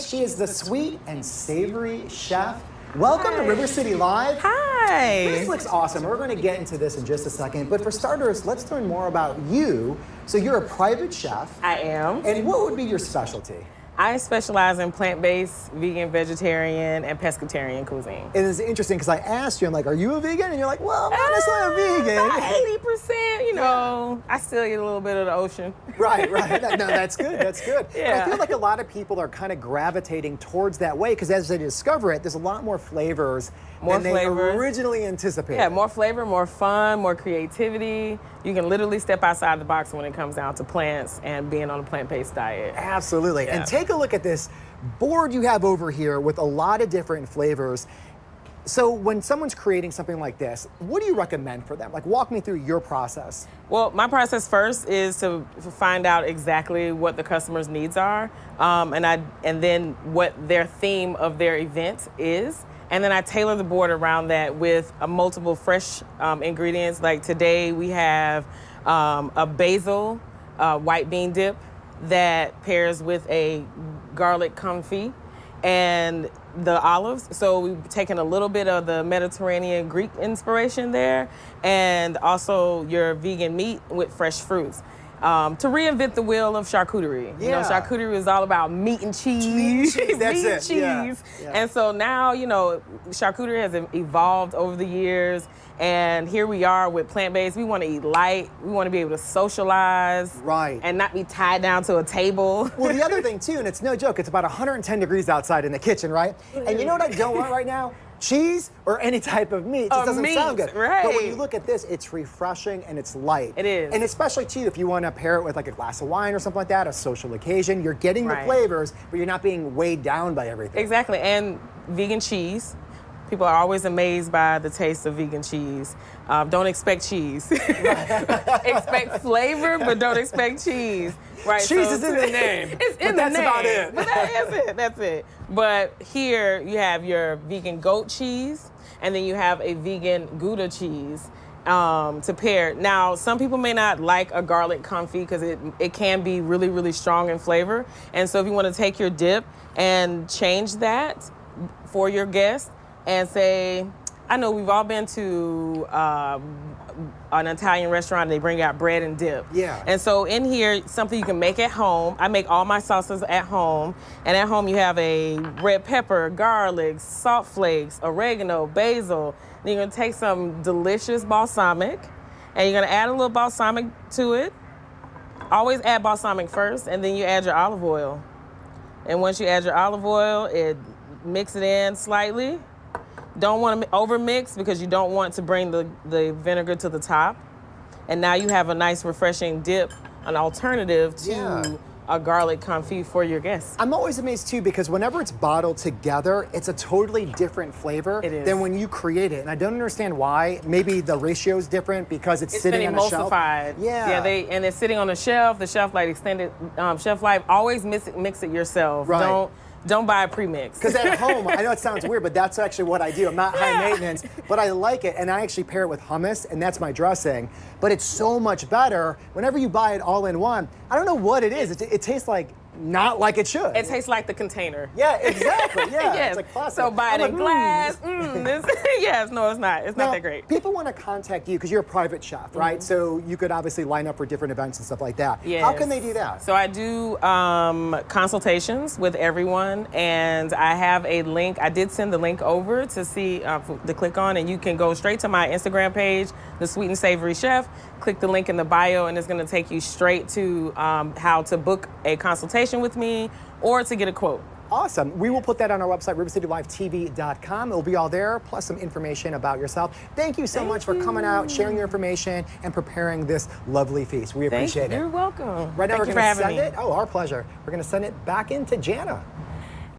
She is the Sweet and Savory Chef. Welcome to River City Live. Hi. This looks awesome. We're going to get into this in just a second. But for starters, let's learn more about you. So you're a private chef. I am. And what would be your specialty? I specialize in plant-based, vegan, vegetarian, and pescatarian cuisine. It is interesting because I asked you, I'm like, are you a vegan? And you're like, well, I'm not necessarily a vegan. About 80%, you know. I still eat a little bit of the ocean. Right. No, that's good. That's good. Yeah. I feel like a lot of people are kind of gravitating towards that way because as they discover it, there's a lot more flavors than they originally anticipated. Yeah, more flavor, more fun, more creativity. You can literally step outside the box when it comes down to plants and being on a plant-based diet. Absolutely. Yeah. And take a look at this board you have over here with a lot of different flavors. So when someone's creating something like this, what do you recommend for them? Like, walk me through your process. Well, my process first is to find out exactly what the customer's needs are, and then what their theme of their event is. And then I tailor the board around that with multiple fresh ingredients. Like today we have a basil white bean dip that pairs with a garlic confit and the olives. So we've taken a little bit of the Mediterranean Greek inspiration there, and also your vegan meat with fresh fruits. To reinvent the wheel of charcuterie. Yeah. You know, charcuterie is all about meat and cheese. Meat and cheese, that's meat and cheese. Yeah. And so now, you know, charcuterie has evolved over the years, and here we are with plant-based. We want to eat light. We want to be able to socialize. Right. And not be tied down to a table. Well, the other thing too, and it's no joke, it's about 110 degrees outside in the kitchen, right? And you know what I don't want right now? Cheese or any type of meat. It just doesn't sound good. Right. But when you look at this, it's refreshing and it's light. It is. And especially too, if you want to pair it with like a glass of wine or something like that, a social occasion, you're getting the flavors, but you're not being weighed down by everything. Exactly. And vegan cheese. People are always amazed by the taste of vegan cheese. Don't expect cheese. Expect flavor, but don't expect cheese. Right. Cheese is in the name. It's in the name. That's about it. But that is it. That's it. But here you have your vegan goat cheese, and then you have a vegan Gouda cheese to pair. Now, some people may not like a garlic confit because it can be really, really strong in flavor. And so if you want to take your dip and change that for your guests, and say, I know we've all been to an Italian restaurant and they bring out bread and dip. Yeah. And so in here, something you can make at home. I make all my sauces at home. And at home you have a red pepper, garlic, salt flakes, oregano, basil. Then you're gonna take some delicious balsamic and you're gonna add a little balsamic to it. Always add balsamic first, and then you add your olive oil. And once you add your olive oil, mix it in slightly. Don't want to over mix because you don't want to bring the vinegar to the top. And now you have a nice refreshing dip, an alternative to a garlic confit for your guests. I'm always amazed too because whenever it's bottled together, it's a totally different flavor than when you create it. And I don't understand why. Maybe the ratio is different because it's sitting on a shelf. Yeah, and it's sitting on a shelf. The shelf life extended shelf life. Always mix it yourself. Right. Don't buy a premix. Because at home, I know it sounds weird, but that's actually what I do. I'm not high maintenance, but I like it, and I actually pair it with hummus, and that's my dressing. But it's so much better whenever you buy it all in one. I don't know what it is. It tastes like not like it should. It tastes like the container. Yeah, exactly. Yeah, yes. It's like plastic. So buy it in glass. Yes, no, it's not. It's not that great. People want to contact you because you're a private chef, right? So you could obviously line up for different events and stuff like that. Yes. How can they do that? So I do consultations with everyone, and I have a link. I did send the link over to see to click on, and you can go straight to my Instagram page, The Sweet and Savory Chef. Click the link in the bio, and it's going to take you straight to how to book a consultation with me or to get a quote. Awesome. We will put that on our website, rivercitylivetv.com. It will be all there, plus some information about yourself. Thank you so much for coming out, sharing your information, and preparing this lovely feast. We appreciate it. You're welcome. Right now, Thank we're you going for to having send me. it. Oh, our pleasure. We're going to send it back into Jana.